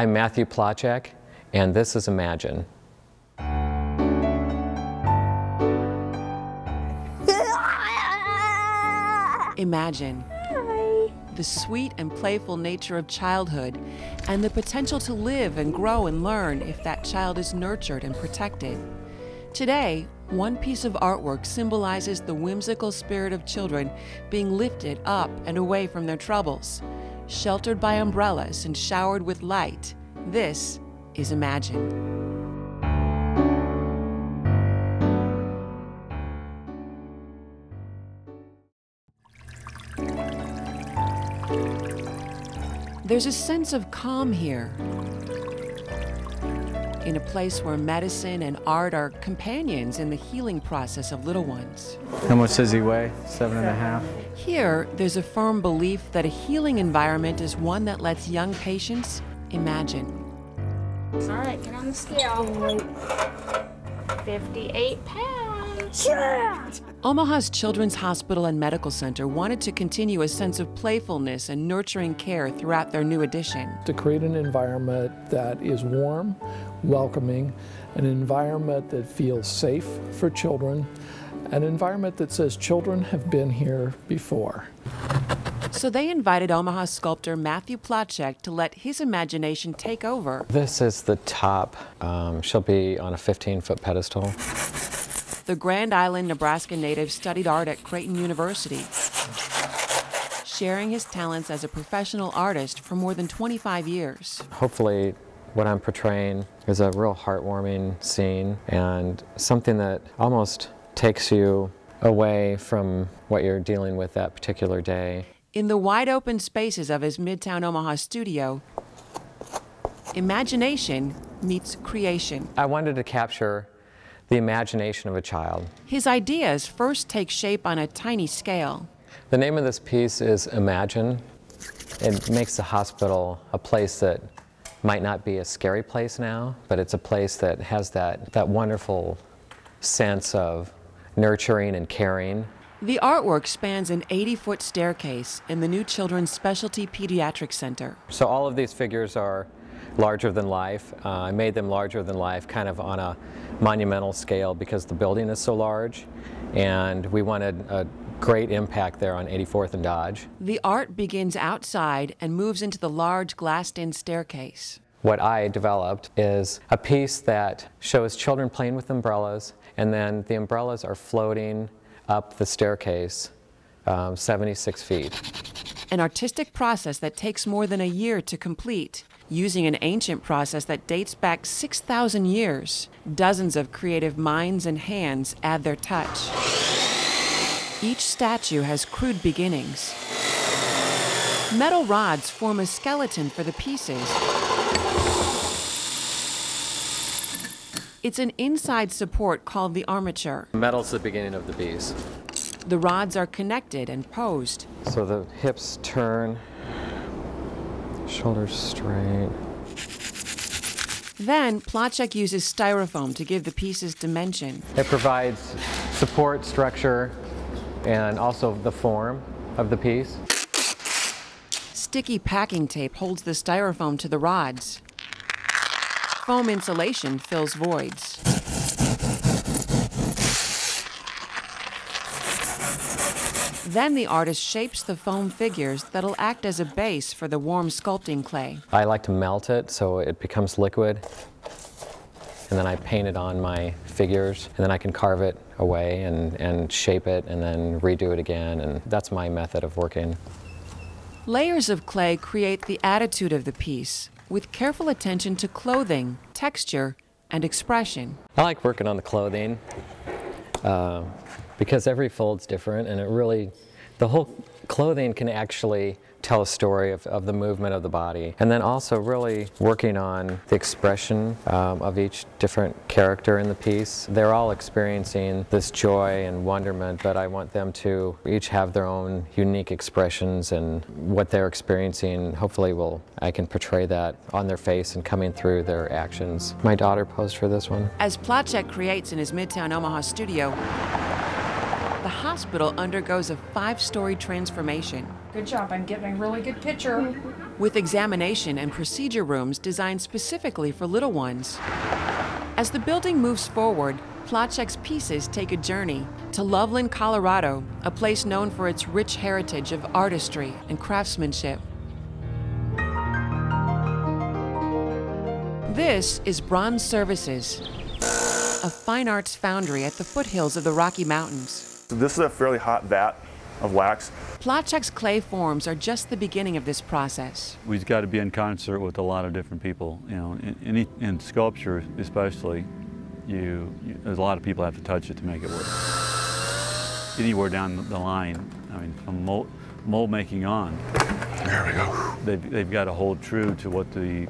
I'm Matthew Plachek, and this is Imagine. Imagine. Hi. The sweet and playful nature of childhood and the potential to live and grow and learn if that child is nurtured and protected. Today, one piece of artwork symbolizes the whimsical spirit of children being lifted up and away from their troubles. Sheltered by umbrellas and showered with light, this is Imagine. There's a sense of calm here, in a place where medicine and art are companions in the healing process of little ones. How much does he weigh? 7.5? Here, there's a firm belief that a healing environment is one that lets young patients imagine. All right, get on the scale. 58 pounds. Yeah! Omaha's Children's Hospital and Medical Center wanted to continue a sense of playfulness and nurturing care throughout their new addition. To create an environment that is warm, welcoming, an environment that feels safe for children, an environment that says children have been here before. So they invited Omaha sculptor Matthew Plachek to let his imagination take over. This is the top. She'll be on a 15-foot pedestal. The Grand Island, Nebraska native studied art at Creighton University, sharing his talents as a professional artist for more than 25 years. Hopefully what I'm portraying is a real heartwarming scene and something that almost takes you away from what you're dealing with that particular day. In the wide open spaces of his Midtown Omaha studio, imagination meets creation. I wanted to capture the imagination of a child. His ideas first take shape on a tiny scale. The name of this piece is Imagine. It makes the hospital a place that might not be a scary place now, but it's a place that has that wonderful sense of nurturing and caring. The artwork spans an 80-foot staircase in the new Children's Specialty Pediatric Center. So all of these figures are larger than life. I made them larger than life kind of on a monumental scale because the building is so large, and we wanted a great impact there on 84th and Dodge. The art begins outside and moves into the large glassed-in staircase. What I developed is a piece that shows children playing with umbrellas, and then the umbrellas are floating up the staircase 76 feet. An artistic process that takes more than a year to complete. Using an ancient process that dates back 6,000 years, dozens of creative minds and hands add their touch. Each statue has crude beginnings. Metal rods form a skeleton for the pieces. It's an inside support called the armature. Metal's the beginning of the piece. The rods are connected and posed. So the hips turn, shoulders straight. Then, Plachek uses styrofoam to give the pieces dimension. It provides support, structure, and also the form of the piece. Sticky packing tape holds the styrofoam to the rods. Foam insulation fills voids. Then the artist shapes the foam figures that'll act as a base for the warm sculpting clay. I like to melt it so it becomes liquid, and then I paint it on my figures, and then I can carve it away and shape it and then redo it again, and that's my method of working. Layers of clay create the attitude of the piece, with careful attention to clothing, texture, and expression. I like working on the clothing because every fold's different, and it really, the whole clothing can actually tell a story of the movement of the body. And then also really working on the expression of each different character in the piece. They're all experiencing this joy and wonderment, but I want them to each have their own unique expressions, and what they're experiencing, hopefully I can portray that on their face and coming through their actions. My daughter posed for this one. As Plachek creates in his Midtown Omaha studio, the hospital undergoes a 5-story transformation. Good job, I'm getting a really good picture. with examination and procedure rooms designed specifically for little ones. As the building moves forward, Plotchek's pieces take a journey to Loveland, Colorado, a place known for its rich heritage of artistry and craftsmanship. This is Bronze Services, a fine arts foundry at the foothills of the Rocky Mountains. This is a fairly hot vat of wax. Plotchek's clay forms are just the beginning of this process. We've got to be in concert with a lot of different people. You know, in sculpture especially, there's a lot of people have to touch it to make it work. Anywhere down the line, I mean, from mold making on, There we go. they've got to hold true to what the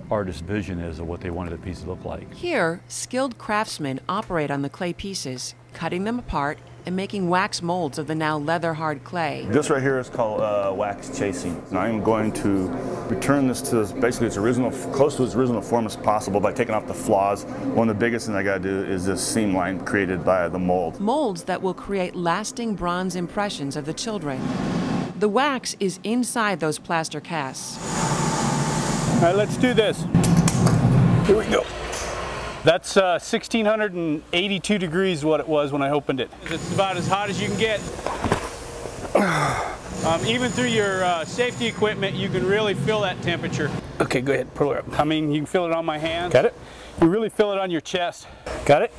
artist's vision is of what they wanted the piece to look like. Here, skilled craftsmen operate on the clay pieces, cutting them apart and making wax molds of the now leather-hard clay. This right here is called wax chasing. And I'm going to return this to basically its original, close to its original form as possible by taking off the flaws. One of the biggest things I got to do is this seam line created by the mold. Molds that will create lasting bronze impressions of the children. The wax is inside those plaster casts. All right, let's do this. Here we go. That's 1,682 degrees what it was when I opened it. It's about as hot as you can get. Even through your safety equipment, you can really feel that temperature. Okay, go ahead, pull her up. I mean, you can feel it on my hands. Got it? You really feel it on your chest. Got it?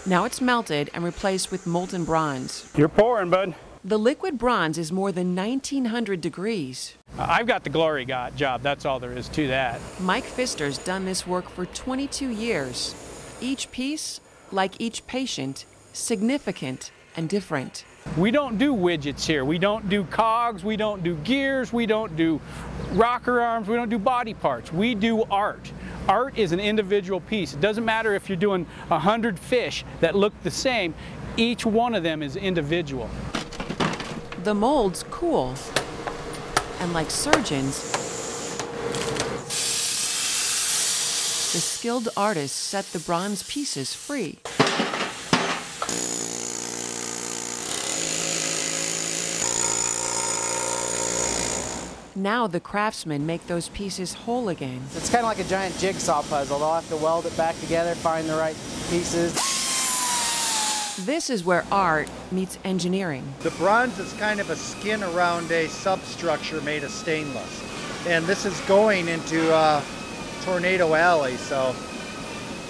Now it's melted and replaced with molten bronze. You're pouring, bud. The liquid bronze is more than 1,900 degrees. I've got the glory job, that's all there is to that. Mike Pfister's done this work for 22 years. Each piece, like each patient, significant and different. We don't do widgets here. We don't do cogs, we don't do gears, we don't do rocker arms, we don't do body parts. We do art. Art is an individual piece. It doesn't matter if you're doing 100 fish that look the same, each one of them is individual. The molds cool, and like surgeons, the skilled artists set the bronze pieces free. Now the craftsmen make those pieces whole again. It's kind of like a giant jigsaw puzzle. They'll have to weld it back together, find the right pieces. This is where art meets engineering. The bronze is kind of a skin around a substructure made of stainless. And this is going into Tornado Alley, so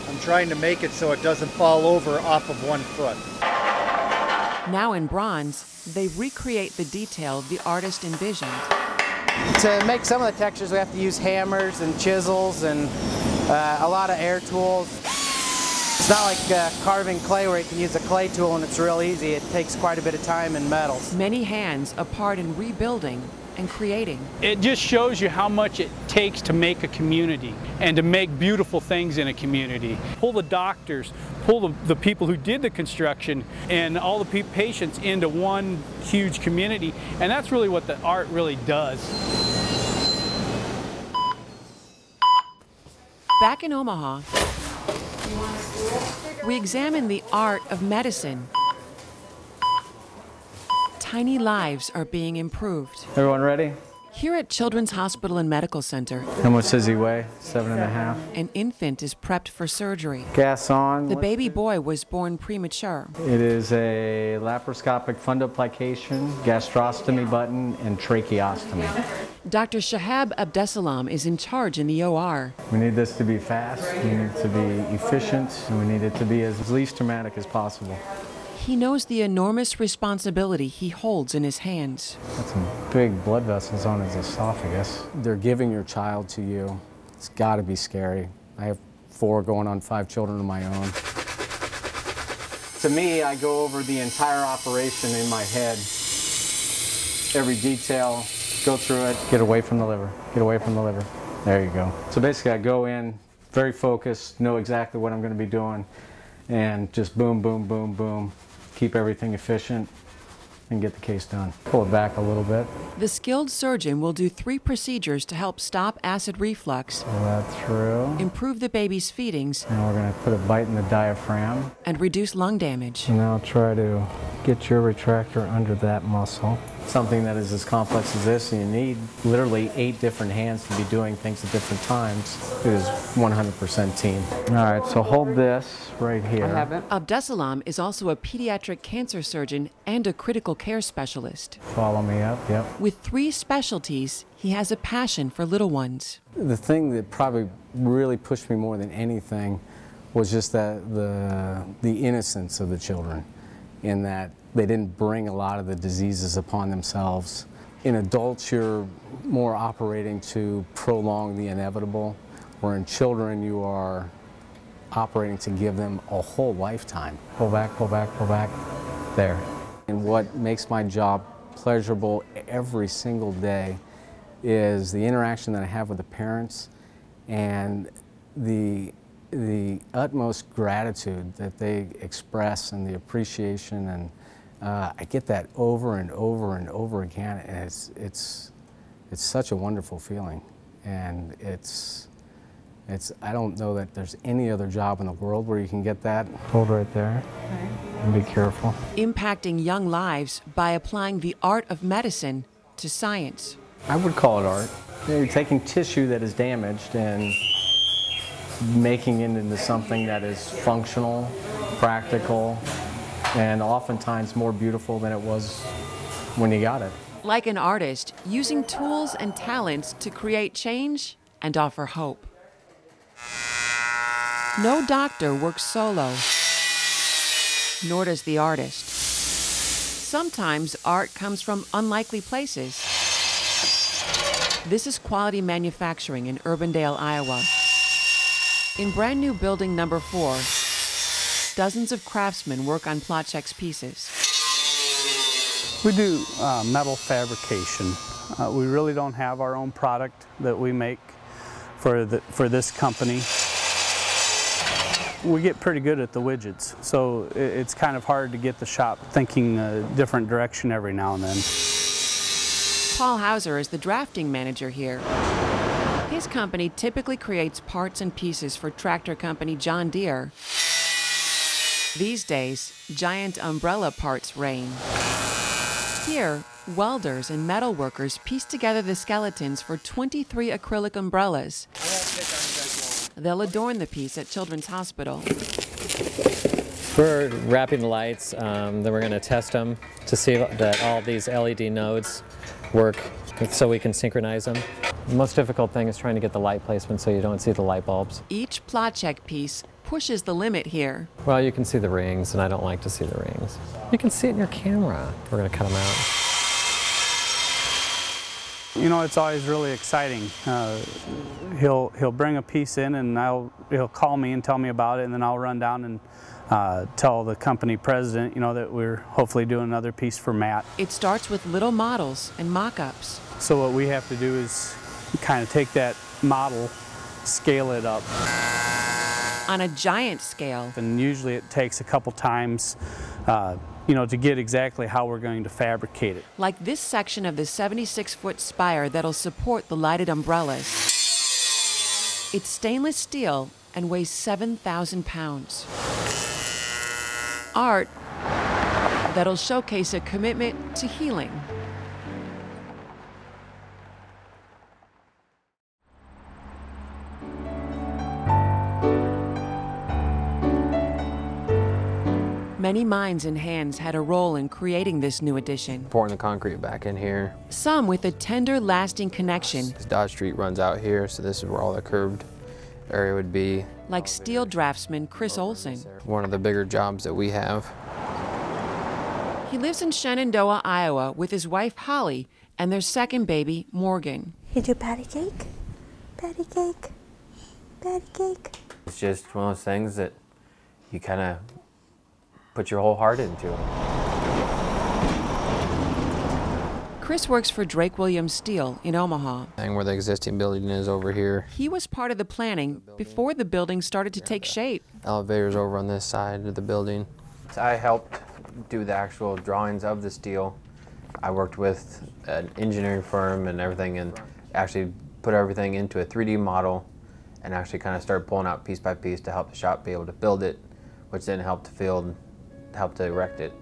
I'm trying to make it so it doesn't fall over off of 1 foot. Now in bronze, they recreate the detail the artist envisioned. To make some of the textures, we have to use hammers and chisels and a lot of air tools. It's not like carving clay where you can use a clay tool and it's real easy. It takes quite a bit of time and metals. Many hands a part in rebuilding and creating. It just shows you how much it takes to make a community and to make beautiful things in a community. Pull the doctors, pull the people who did the construction and all the patients into one huge community, and that's really what the art really does. Back in Omaha, we examine the art of medicine. Tiny lives are being improved. Everyone ready? Here at Children's Hospital and Medical Center, How much does he weigh? 7.5. an infant is prepped for surgery. Gas on. The baby boy was born premature. It is a laparoscopic fundoplication, gastrostomy button, and tracheostomy. Dr. Shahab Abdesalam is in charge in the OR. We need this to be fast, we need it to be efficient, and we need it to be as least traumatic as possible. He knows the enormous responsibility he holds in his hands. Got some big blood vessels on his esophagus. They're giving your child to you. It's got to be scary. I have 4 going on 5 children of my own. To me, I go over the entire operation in my head. Every detail, go through it. Get away from the liver. Get away from the liver. There you go. So basically, I go in very focused, know exactly what I'm going to be doing, and just boom, boom, boom, boom. Keep everything efficient and get the case done. Pull it back a little bit. The skilled surgeon will do 3 procedures to help stop acid reflux, Pull that through. improve the baby's feedings, And we're going to put a bite in the diaphragm. and reduce lung damage. And now try to get your retractor under that muscle. something that is as complex as this, and you need literally 8 different hands to be doing things at different times, it is 100% team. All right, so hold this right here. I have it. Abdesalam is also a pediatric cancer surgeon and a critical care specialist. Follow me up, yep. With 3 specialties, he has a passion for little ones. The thing that probably really pushed me more than anything was just that the innocence of the children, in that they didn't bring a lot of the diseases upon themselves. In adults, you're more operating to prolong the inevitable, where in children you are operating to give them a whole lifetime. Pull back, pull back, pull back. There. And what makes my job pleasurable every single day is the interaction that I have with the parents and the utmost gratitude that they express and the appreciation, and I get that over and over and over again, and it's such a wonderful feeling, and I don't know that there's any other job in the world where you can get that. Hold right there, and be careful. Impacting young lives by applying the art of medicine to science. I would call it art. You're taking tissue that is damaged and making it into something that is functional, practical, and oftentimes more beautiful than it was when you got it. Like an artist, using tools and talents to create change and offer hope. No doctor works solo, nor does the artist. Sometimes art comes from unlikely places. This is Quality Manufacturing in Urbandale, Iowa. In brand new building number 4, dozens of craftsmen work on Plotchek's pieces. We do metal fabrication. We really don't have our own product that we make for this company. We get pretty good at the widgets, so it's kind of hard to get the shop thinking a different direction every now and then. Paul Hauser is the drafting manager here. His company typically creates parts and pieces for tractor company John Deere. These days, giant umbrella parts reign. Here, welders and metal workers piece together the skeletons for 23 acrylic umbrellas. They'll adorn the piece at Children's Hospital. We're wrapping the lights, then we're going to test them to see that all these LED nodes work so we can synchronize them. The most difficult thing is trying to get the light placement so you don't see the light bulbs. Each Plotchek piece pushes the limit here. Well, you can see the rings, and I don't like to see the rings. You can see it in your camera. We're going to cut them out. You know, it's always really exciting. He'll bring a piece in, and he'll call me and tell me about it, and then I'll run down and tell the company president, you know, that we're hopefully doing another piece for Matt. It starts with little models and mock-ups. So what we have to do is kind of take that model, scale it up. On a giant scale. And usually it takes a couple times, you know, to get exactly how we're going to fabricate it. Like this section of the 76-foot spire that'll support the lighted umbrellas. It's stainless steel and weighs 7,000 pounds. Art that'll showcase a commitment to healing. Many minds and hands had a role in creating this new addition. Pouring the concrete back in here. Some with a tender, lasting connection. Dodge Street runs out here, so this is where all the curved area would be. Like steel draftsman Chris Olson. One of the bigger jobs that we have. He lives in Shenandoah, Iowa with his wife Holly and their second baby, Morgan. You do patty cake? Patty cake? Patty cake? It's just one of those things that you kind of put your whole heart into it. Chris works for Drake Williams Steel in Omaha. And where the existing building is over here. He was part of the planning before the building started to take shape. Elevators over on this side of the building. I helped do the actual drawings of the steel. I worked with an engineering firm and everything, and actually put everything into a 3D model and actually kind of started pulling out piece by piece to help the shop be able to build it, which then helped the field, helped to erect it.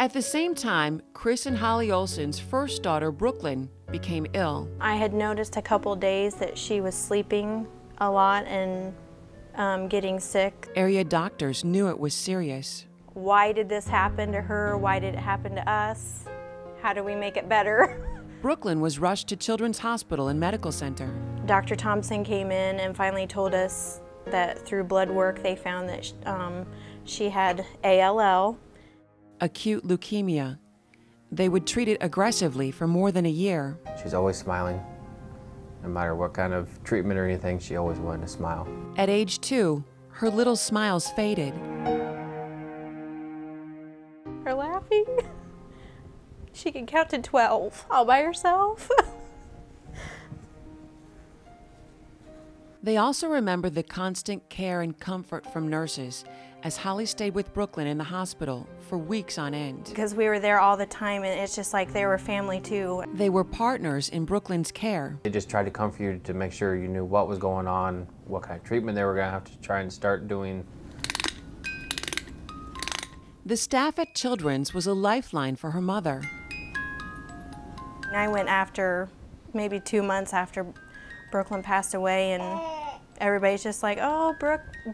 At the same time, Chris and Holly Olson's first daughter, Brooklyn, became ill. I had noticed a couple days that she was sleeping a lot and getting sick. Area doctors knew it was serious. Why did this happen to her? Why did it happen to us? How do we make it better? Brooklyn was rushed to Children's Hospital and Medical Center. Dr. Thompson came in and finally told us that through blood work they found that she had ALL. Acute leukemia. They would treat it aggressively for more than a year. She's always smiling. No matter what kind of treatment or anything, she always wanted to smile. At age 2, her little smiles faded. Her laughing. She could count to 12 all by herself. They also remember the constant care and comfort from nurses as Holly stayed with Brooklyn in the hospital for weeks on end. Because we were there all the time and it's just like they were family too. They were partners in Brooklyn's care. They just tried to comfort you to make sure you knew what was going on, what kind of treatment they were going to have to try and start doing. The staff at Children's was a lifeline for her mother. I went after maybe 2 months after Brooklyn passed away, and everybody's just like, oh,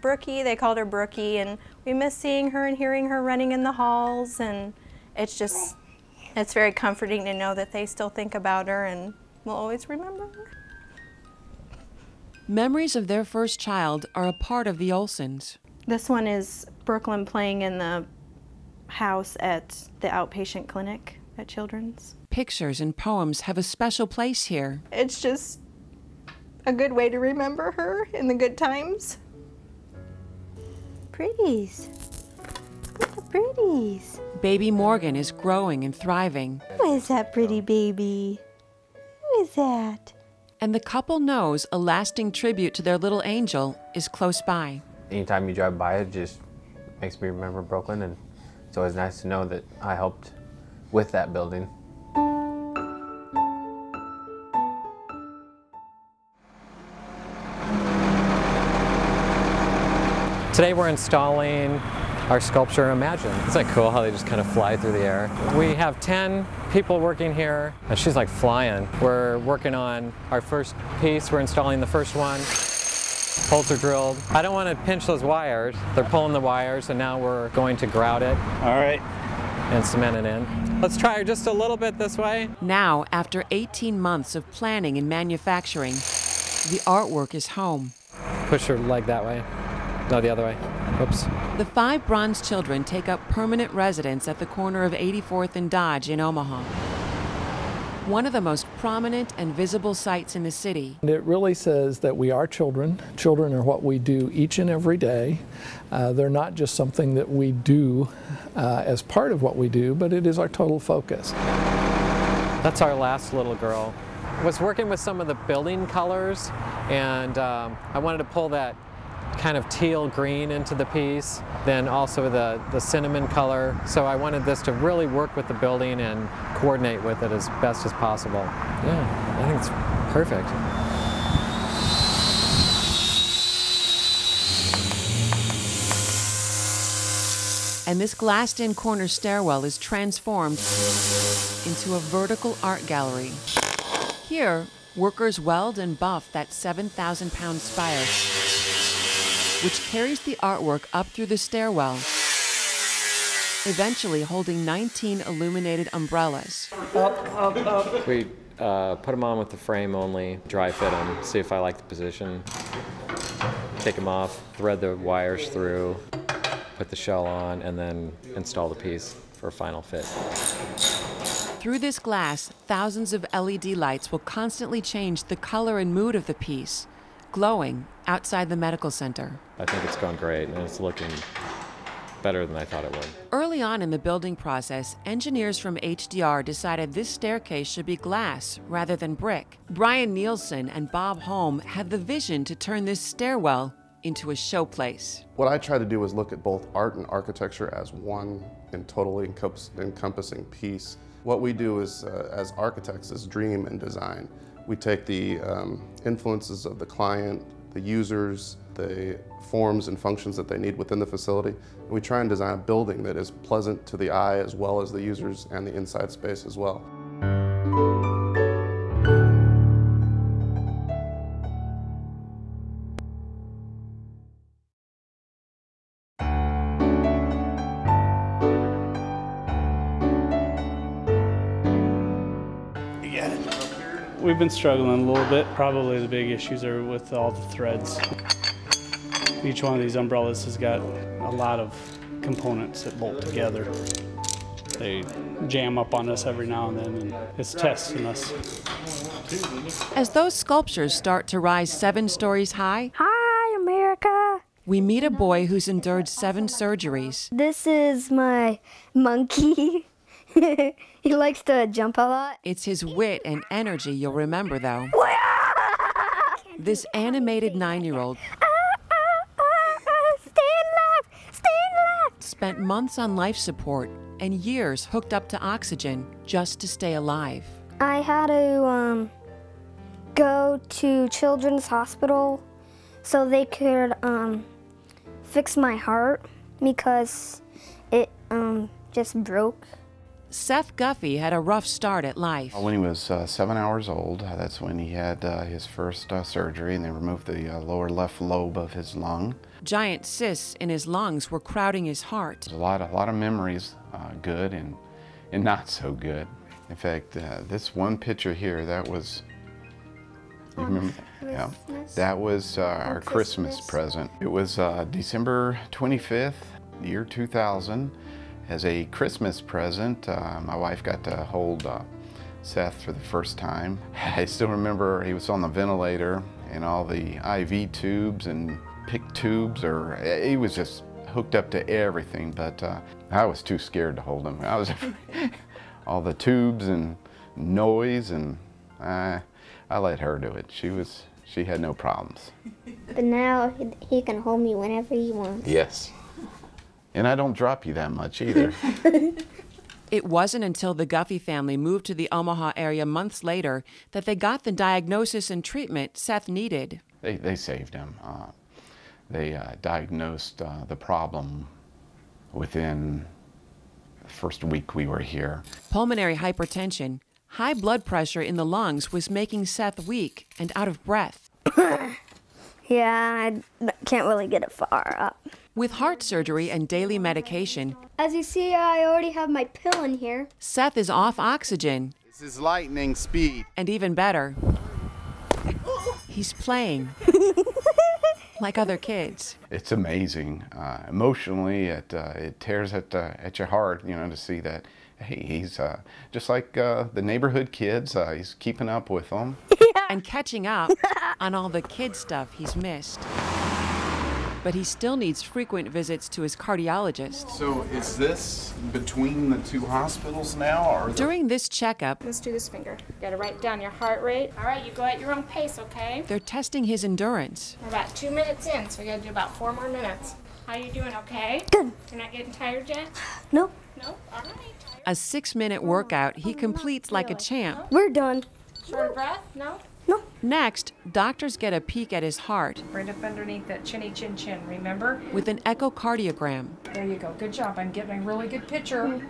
Brookie, they called her Brookie, and we miss seeing her and hearing her running in the halls, and it's very comforting to know that they still think about her and will always remember her. Memories of their first child are a part of the Olsons. This one is Brooklyn playing in the house at the outpatient clinic at Children's. Pictures and poems have a special place here. It's just a good way to remember her in the good times. Pretties. Look at the pretties. Baby Morgan is growing and thriving. Who is that pretty baby? Who is that? And the couple knows a lasting tribute to their little angel is close by. Anytime you drive by, it just makes me remember Brooklyn, and it's always nice to know that I helped with that building. Today we're installing our sculpture Imagine. Isn't that cool how they just kind of fly through the air? We have 10 people working here, and she's like flying. We're working on our first piece. We're installing the first one. Holes are drilled. I don't want to pinch those wires. They're pulling the wires, and now we're going to grout it. All right. And cement it in. Let's try just a little bit this way. Now, after 18 months of planning and manufacturing, the artwork is home. Push your leg that way. No, the other way. Whoops. The 5 bronze children take up permanent residence at the corner of 84th and Dodge in Omaha. One of the most prominent and visible sites in the city. It really says that we are children. Children are what we do each and every day. They're not just something that we do as part of what we do, but it is our total focus. That's our last little girl. I was working with some of the building colors, and I wanted to pull that kind of teal green into the piece, then also the cinnamon color. So I wanted this to really work with the building and coordinate with it as best as possible. Yeah, I think it's perfect. And this glassed-in corner stairwell is transformed into a vertical art gallery. Here, workers weld and buff that 7,000-pound spire, which carries the artwork up through the stairwell, eventually holding 19 illuminated umbrellas. We put them on with the frame only, dry fit them, see if I like the position, take them off, thread the wires through, put the shell on, and then install the piece for a final fit. Through this glass, thousands of LED lights will constantly change the color and mood of the piece, glowing outside the medical center. I think it's going great, and it's looking better than I thought it would. Early on in the building process, engineers from HDR decided this staircase should be glass rather than brick. Brian Nielsen and Bob Holm had the vision to turn this stairwell into a showplace. What I try to do is look at both art and architecture as one and totally encompassing piece. What we do is, as architects, is dream and design. We take the influences of the client the users, the forms and functions that they need within the facility. And we try and design a building that is pleasant to the eye as well as the users and the inside space as well. We've been struggling a little bit. Probably the big issues are with all the threads. Each one of these umbrellas has got a lot of components that bolt together. They jam up on us every now and then, and it's testing us. As those sculptures start to rise 7 stories high, Hi, America! we meet a boy who's endured 7 surgeries. This is my monkey. He likes to jump a lot. It's his wit and energy you'll remember, though. This animated 9-year-old spent months on life support and years hooked up to oxygen just to stay alive. I had to go to Children's Hospital so they could fix my heart because it just broke. Seth Guffey had a rough start at life. When he was 7 hours old, that's when he had his first surgery, and they removed the lower left lobe of his lung. Giant cysts in his lungs were crowding his heart. There's a lot of memories, good and not so good. In fact, this one picture here, that was, you remember? Yeah, that was our Christmas present. It was December 25th, year 2000. As a Christmas present, my wife got to hold Seth for the first time. I still remember he was on the ventilator and all the IV tubes and PIC tubes, he was just hooked up to everything, but I was too scared to hold him. I was all the tubes and noise, and I let her do it. She had no problems. But now he can hold me whenever he wants. Yes. And I don't drop you that much either. It wasn't until the Guffey family moved to the Omaha area months later that they got the diagnosis and treatment Seth needed. They saved him. They diagnosed the problem within the first week we were here. Pulmonary hypertension, high blood pressure in the lungs was making Seth weak and out of breath. Yeah, I can't really get it far up. With heart surgery and daily medication, as you see, I already have my pill in here. Seth is off oxygen. This is lightning speed. And even better, he's playing like other kids. It's amazing. Emotionally, it tears at your heart, to see that, hey, he's just like the neighborhood kids. He's keeping up with them. And catching up on all the kid stuff he's missed. But he still needs frequent visits to his cardiologist. So is this between the 2 hospitals now? Or during this checkup, let's do this finger. You gotta write down your heart rate. All right, you go at your own pace, okay? They're testing his endurance. We're about 2 minutes in, so we gotta do about 4 more minutes. How you doing, okay? Good. You're not getting tired yet? Nope. Nope, all right. A 6-minute workout he completes like a champ. We're done. Short of breath? No? No. Next, doctors get a peek at his heart. Right up underneath that chinny chin chin, remember? With an echocardiogram. There you go, good job. I'm getting a really good picture.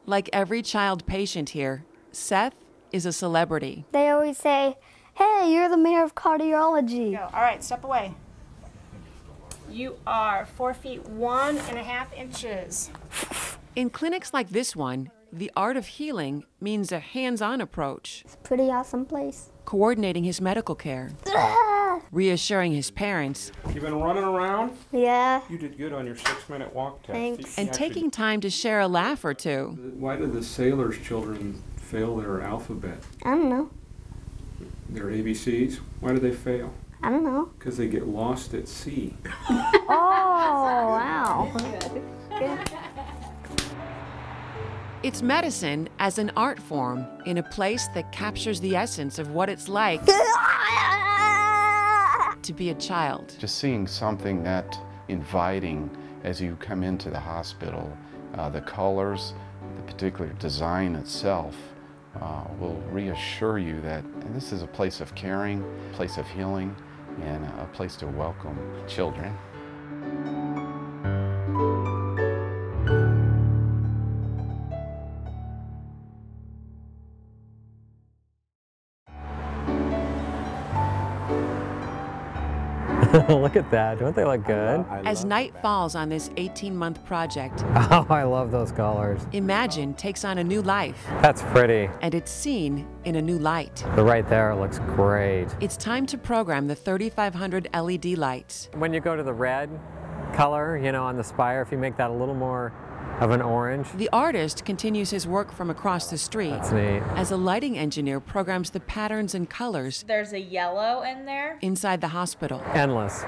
Like every child patient here, Seth is a celebrity. They always say, hey, you're the mayor of cardiology. Go. All right, step away. You are 4 feet 1.5 inches. In clinics like this one, the art of healing means a hands-on approach. It's a pretty awesome place. Coordinating his medical care. Reassuring his parents. You been running around? Yeah. You did good on your 6-minute walk test. Thanks. And taking time to share a laugh or two. Why did the sailors' children fail their alphabet? I don't know. Their ABCs? Why do they fail? I don't know. Because they get lost at sea. Oh, wow. Good. It's medicine as an art form in a place that captures the essence of what it's like to be a child. Just seeing something that inviting as you come into the hospital, the colors, the particular design itself will reassure you that this is a place of caring, a place of healing, and a place to welcome children. Look at that, don't they look good? As night falls on this 18-month project, Oh, I love those colors. Imagine takes on a new life. That's pretty. And it's seen in a new light. But right there looks great. It's time to program the 3,500 LED lights. When you go to the red color, you know, on the spire, if you make that a little more of an orange. The artist continues his work from across the street. That's neat. As a lighting engineer programs the patterns and colors. There's a yellow in there. Inside the hospital. Endless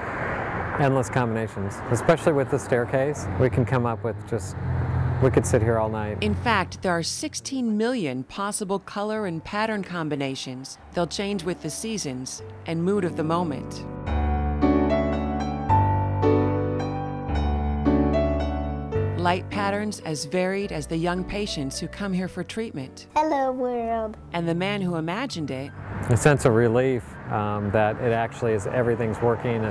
combinations. Especially with the staircase, we can come up with we could sit here all night. In fact, there are 16 million possible color and pattern combinations. They'll change with the seasons and mood of the moment. Light patterns as varied as the young patients who come here for treatment. Hello, world. And the man who imagined it. A sense of relief that it actually is, everything's working,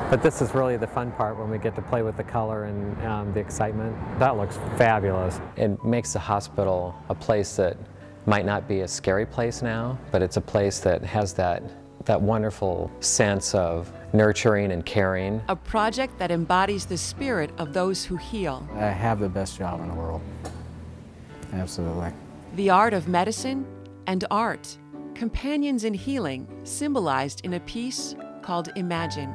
but this is really the fun part when we get to play with the color and the excitement. That looks fabulous. It makes the hospital a place that might not be a scary place now, but it's a place that has that wonderful sense of nurturing and caring. A project that embodies the spirit of those who heal. I have the best job in the world. Absolutely. The art of medicine and art, companions in healing, symbolized in a piece called Imagine.